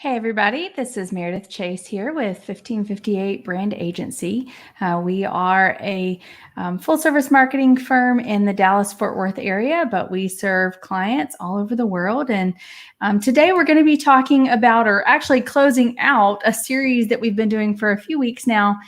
Hey everybody, this is Meredith Chase here with 1558 Brand Agency. We are a full-service marketing firm in the Dallas-Fort Worth area, but we serve clients all over the world. And today we're going to be talking about, or actually closing out, a series that we've been doing for a few weeks now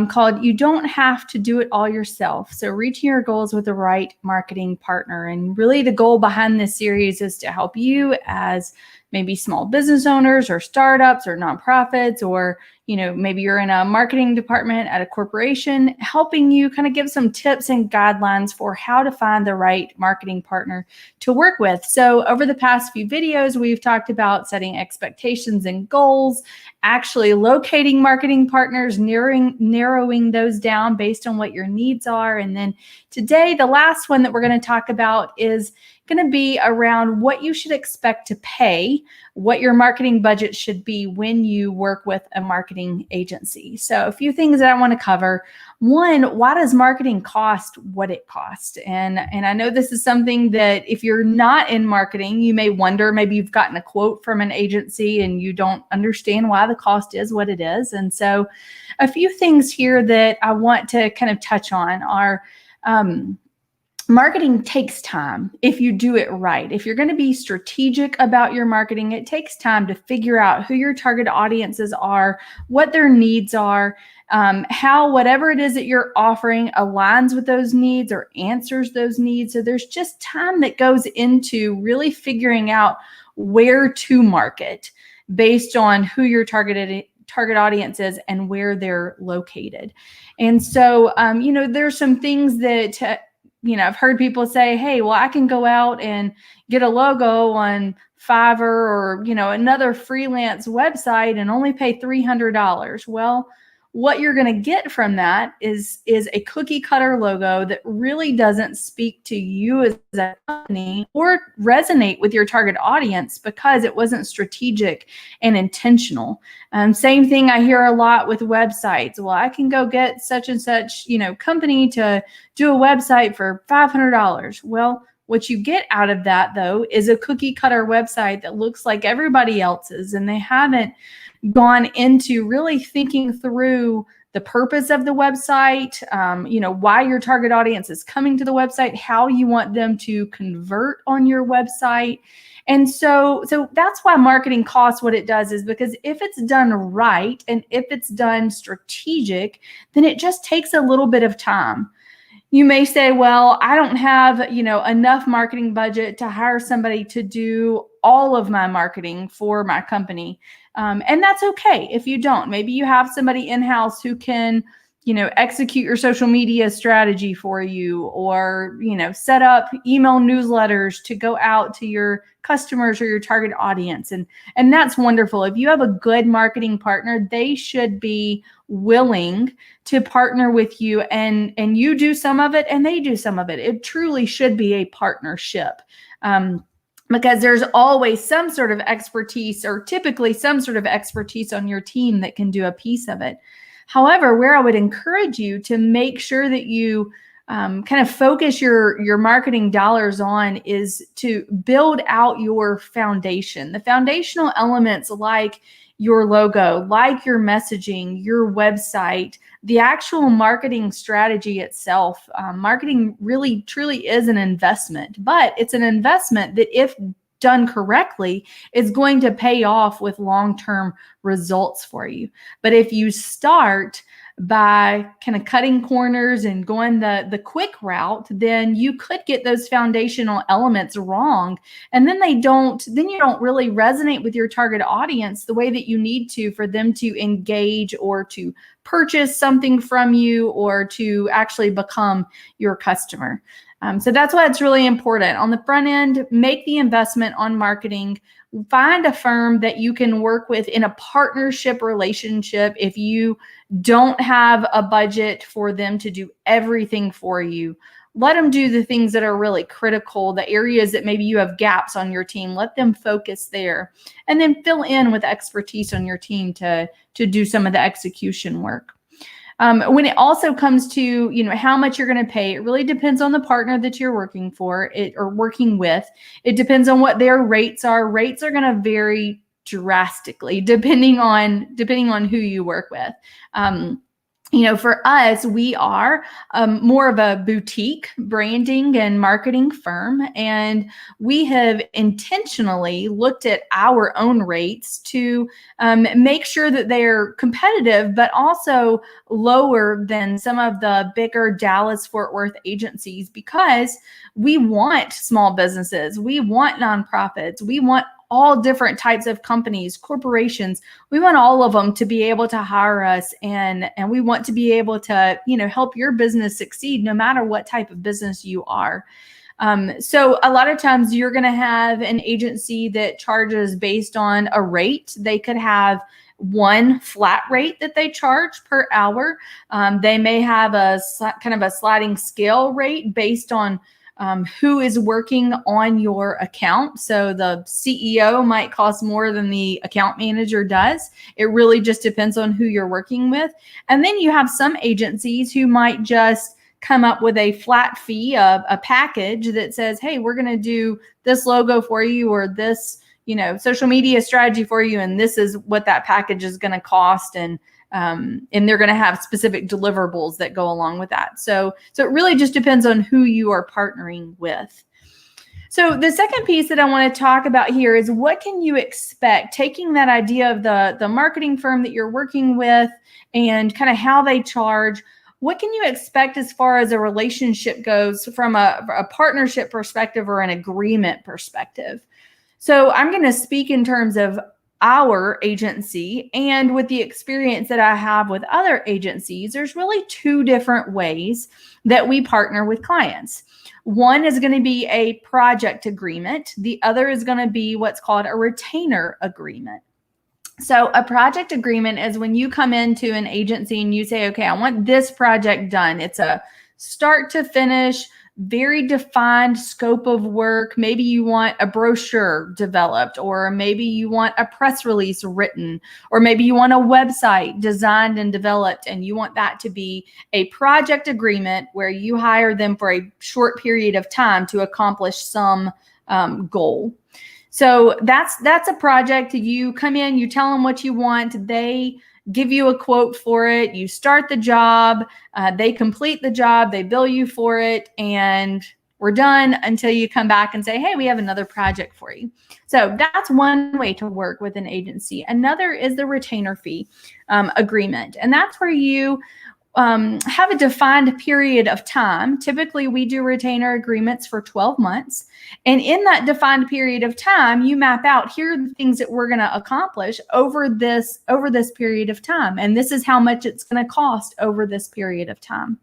called You Don't Have to Do It All Yourself. So reaching your goals with the right marketing partner. And really the goal behind this series is to help you as maybe small business owners or startups or nonprofits, or maybe you're in a marketing department at a corporation, helping you kind of give some tips and guidelines for how to find the right marketing partner to work with. So over the past few videos, we've talked about setting expectations and goals, actually locating marketing partners, narrowing those down based on what your needs are. And then today, the last one that we're going to talk about is going to be around what you should expect to pay, what your marketing budget should be when you work with a marketing agency. So a few things that I want to cover. One, why does marketing cost what it costs? And I know this is something that if you're not in marketing, you may wonder, maybe you've gotten a quote from an agency and you don't understand why the cost is what it is. And so a few things here that I want to kind of touch on are, marketing takes time if you do it right. If you're going to be strategic about your marketing, it takes time to figure out who your target audiences are, what their needs are, how whatever it is that you're offering aligns with those needs or answers those needs. So there's just time that goes into really figuring out where to market based on who your target audience is and where they're located. And so, there's some things that I've heard people say, hey, well, I can go out and get a logo on Fiverr or, another freelance website and only pay $300. Well, what you're going to get from that is a cookie cutter logo that really doesn't speak to you as a company or resonate with your target audience because it wasn't strategic and intentional. Same thing I hear a lot with websites. Well, I can go get such and such, company to do a website for $500. Well, what you get out of that, though, is a cookie cutter website that looks like everybody else's, and they haven't gone into really thinking through the purpose of the website, why your target audience is coming to the website, how you want them to convert on your website. And so that's why marketing costs what it does, is because if it's done right and if it's done strategic, then it just takes a little bit of time. You may say, well, I don't have, enough marketing budget to hire somebody to do all of my marketing for my company. And that's okay if you don't. Maybe you have somebody in-house who can, execute your social media strategy for you, or, set up email newsletters to go out to your customers or your target audience. And that's wonderful. If you have a good marketing partner, they should be willing to partner with you, and you do some of it and they do some of it. It truly should be a partnership. Because there's always some sort of expertise, or typically some sort of expertise on your team that can do a piece of it. However, where I would encourage you to make sure that you kind of focus your marketing dollars on is to build out your foundation. The foundational elements like your logo, like your messaging, your website, the actual marketing strategy itself. Marketing really, truly is an investment, but it's an investment that, if done correctly, is going to pay off with long-term results for you. But if you start by kind of cutting corners and going the quick route, then you could get those foundational elements wrong. And then you don't really resonate with your target audience the way that you need to for them to engage or to purchase something from you or to actually become your customer. So that's why it's really important. On the front end, make the investment on marketing. Find a firm that you can work with in a partnership relationship. If you don't have a budget for them to do everything for you, let them do the things that are really critical, the areas that maybe you have gaps on your team. Let them focus there, and then fill in with expertise on your team to do some of the execution work. When it also comes to, how much you're going to pay, it really depends on the partner that you're working for or working with. It depends on what their rates are. Rates are going to vary drastically depending on who you work with. For us, we are more of a boutique branding and marketing firm, and we have intentionally looked at our own rates to make sure that they're competitive, but also lower than some of the bigger Dallas-Fort Worth agencies, because we want small businesses, we want nonprofits, we want all different types of companies, corporations. We want all of them to be able to hire us, and we want to be able to, help your business succeed no matter what type of business you are. So a lot of times you're going to have an agency that charges based on a rate. They could have one flat rate that they charge per hour. They may have a kind of a sliding scale rate based on who is working on your account. So the CEO might cost more than the account manager does. It really just depends on who you're working with. And then you have some agencies who might just come up with a flat fee, a package that says, hey, we're going to do this logo for you, or this, social media strategy for you, and this is what that package is going to cost. And they're going to have specific deliverables that go along with that. So it really just depends on who you are partnering with. So the second piece that I want to talk about here is, what can you expect? Taking that idea of the marketing firm that you're working with and kind of how they charge, what can you expect as far as a relationship goes from a partnership perspective or an agreement perspective? So I'm going to speak in terms of our agency, and with the experience that I have with other agencies, there's really two different ways that we partner with clients. One is going to be a project agreement. The other is going to be what's called a retainer agreement. So a project agreement is when you come into an agency and you say, okay, I want this project done. It's a start to finish, very defined scope of work. Maybe you want a brochure developed, or maybe you want a press release written, or maybe you want a website designed and developed, and you want that to be a project agreement where you hire them for a short period of time to accomplish some goal. So that's a project. You come in, you tell them what you want, they give you a quote for it, you start the job, they complete the job, they bill you for it, and we're done until you come back and say, hey, we have another project for you. So that's one way to work with an agency. Another is the retainer fee agreement, and that's where you have a defined period of time. Typically, we do retainer agreements for 12 months. And in that defined period of time, you map out, here are the things that we're going to accomplish over this period of time. And this is how much it's going to cost over this period of time.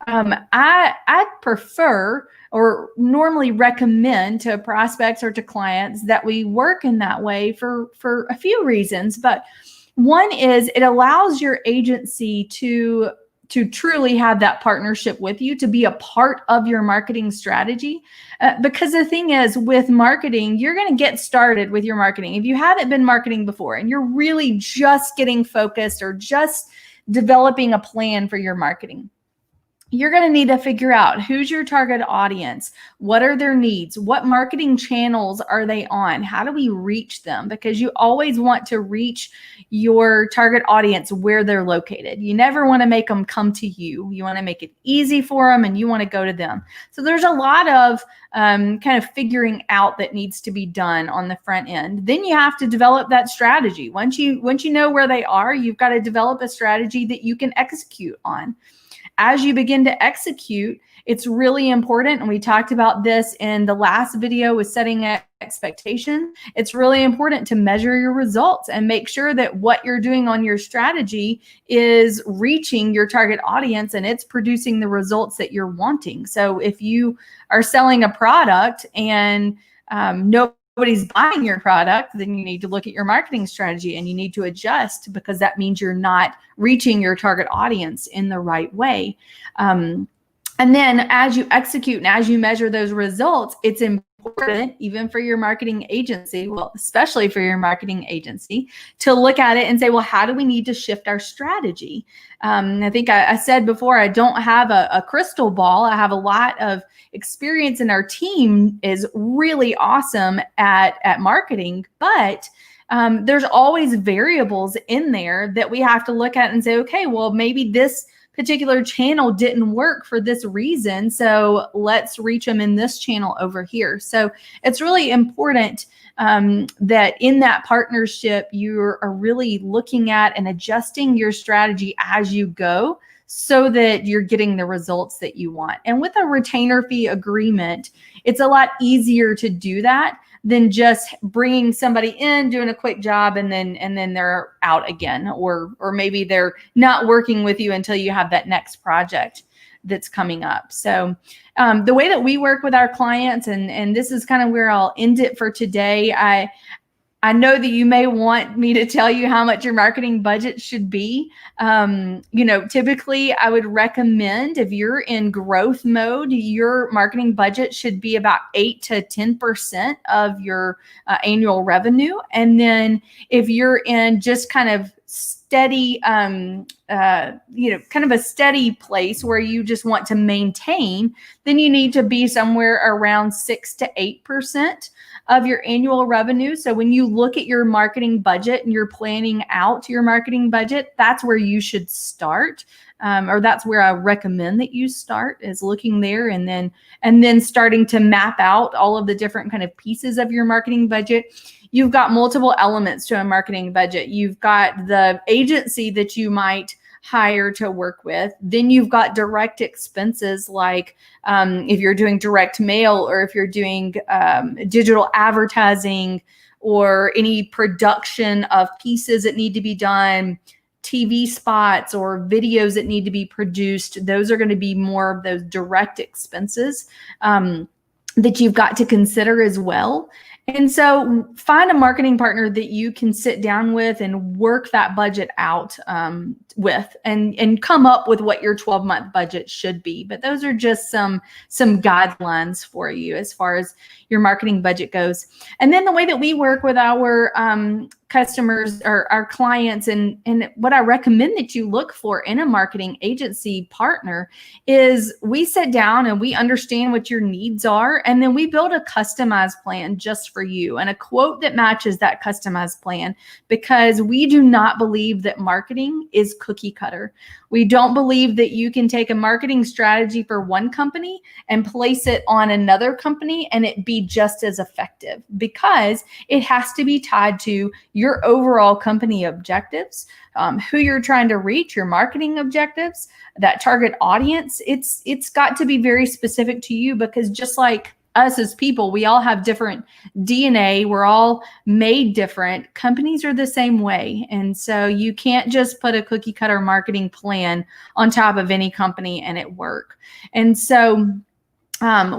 I prefer, or normally recommend to prospects or to clients, that we work in that way for a few reasons. But one is, it allows your agency to truly have that partnership with you, to be a part of your marketing strategy. Because the thing is, with marketing, you're going to get started with your marketing. If you haven't been marketing before and you're really just getting focused or just developing a plan for your marketing, you're going to need to figure out who's your target audience, what are their needs, what marketing channels are they on, how do we reach them? Because you always want to reach your target audience where they're located. You never want to make them come to you. You want to make it easy for them, and you want to go to them. So there's a lot of kind of figuring out that needs to be done on the front end. Then you have to develop that strategy. Once you know where they are, you've got to develop a strategy that you can execute on. As you begin to execute, it's really important, and we talked about this in the last video with setting expectations. It's really important to measure your results and make sure that what you're doing on your strategy is reaching your target audience and it's producing the results that you're wanting. So if you are selling a product and nobody's buying your product, then you need to look at your marketing strategy and you need to adjust, because that means you're not reaching your target audience in the right way. And then as you execute and as you measure those results, it's important important, even for your marketing agency, well, especially for your marketing agency, to look at it and say, well, how do we need to shift our strategy? I think I said before, I don't have a crystal ball. I have a lot of experience, and our team is really awesome at marketing, but there's always variables in there that we have to look at and say, okay, well, maybe this particular channel didn't work for this reason, so let's reach them in this channel over here. So it's really important that in that partnership, you are really looking at and adjusting your strategy as you go, so that you're getting the results that you want. And with a retainer fee agreement, it's a lot easier to do that than just bringing somebody in, doing a quick job, and then they're out again, or maybe they're not working with you until you have that next project that's coming up. So the way that we work with our clients, and this is kind of where I'll end it for today. I know that you may want me to tell you how much your marketing budget should be. Typically I would recommend, if you're in growth mode, your marketing budget should be about 8 to 10% of your annual revenue. And then if you're in just kind of steady, kind of a steady place where you just want to maintain, then you need to be somewhere around 6 to 8% of your annual revenue. So when you look at your marketing budget and you're planning out your marketing budget, that's where you should start. Or that's where I recommend that you start, is looking there, and then starting to map out all of the different kind of pieces of your marketing budget. You've got multiple elements to a marketing budget. You've got the agency that you might hire to work with. Then you've got direct expenses, like if you're doing direct mail, or if you're doing digital advertising, or any production of pieces that need to be done, TV spots or videos that need to be produced. Those are going to be more of those direct expenses that you've got to consider as well. And so find a marketing partner that you can sit down with and work that budget out with, and come up with what your 12-month budget should be. But those are just some guidelines for you as far as your marketing budget goes. And then the way that we work with our customers or our clients, and what I recommend that you look for in a marketing agency partner, is we sit down and we understand what your needs are, and then we build a customized plan just for you, and a quote that matches that customized plan, because we do not believe that marketing is cookie cutter. We don't believe that you can take a marketing strategy for one company and place it on another company and it be just as effective, because it has to be tied to your overall company objectives, who you're trying to reach, your marketing objectives, that target audience. It's got to be very specific to you, because just like us as people, we all have different DNA. We're all made different. Companies are the same way. And so you can't just put a cookie cutter marketing plan on top of any company and it work. And so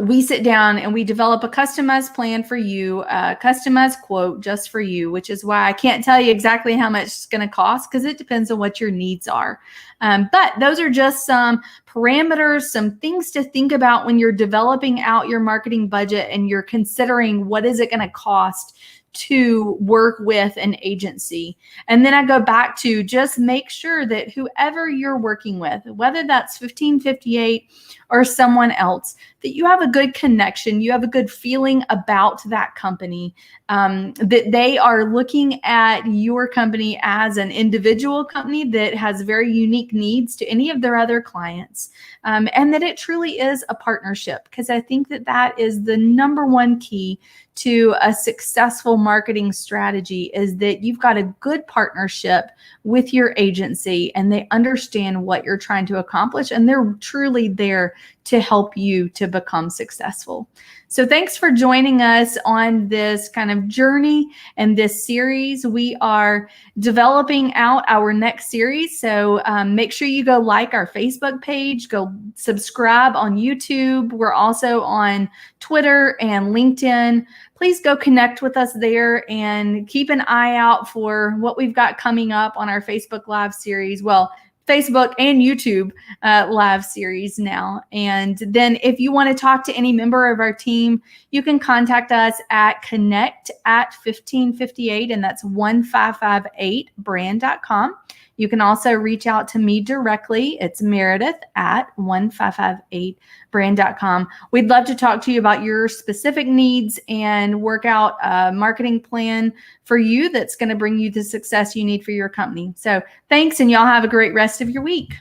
we sit down and we develop a customized plan for you, a customized quote just for you, which is why I can't tell you exactly how much it's going to cost, because it depends on what your needs are. But those are just some parameters, some things to think about when you're developing out your marketing budget and you're considering what is it going to cost to work with an agency. And then I go back to just make sure that whoever you're working with, whether that's 1558 or someone else, that you have a good connection, you have a good feeling about that company, that they are looking at your company as an individual company that has very unique needs to any of their other clients, and that it truly is a partnership, because I think that that is the number one key to a successful marketing strategy, is that you've got a good partnership with your agency and they understand what you're trying to accomplish, and they're truly there to help you to become successful. So thanks for joining us on this kind of journey and this series. We are developing out our next series. So make sure you go like our Facebook page, go subscribe on YouTube. We're also on Twitter and LinkedIn. Please go connect with us there and keep an eye out for what we've got coming up on our Facebook Live series. Well, Facebook and YouTube live series now. And then if you want to talk to any member of our team, you can contact us at connect@1558, and that's 1558brand.com. You can also reach out to me directly. It's Meredith@1558brand.com. We'd love to talk to you about your specific needs and work out a marketing plan for you that's going to bring you the success you need for your company. So thanks, and y'all have a great rest of your week.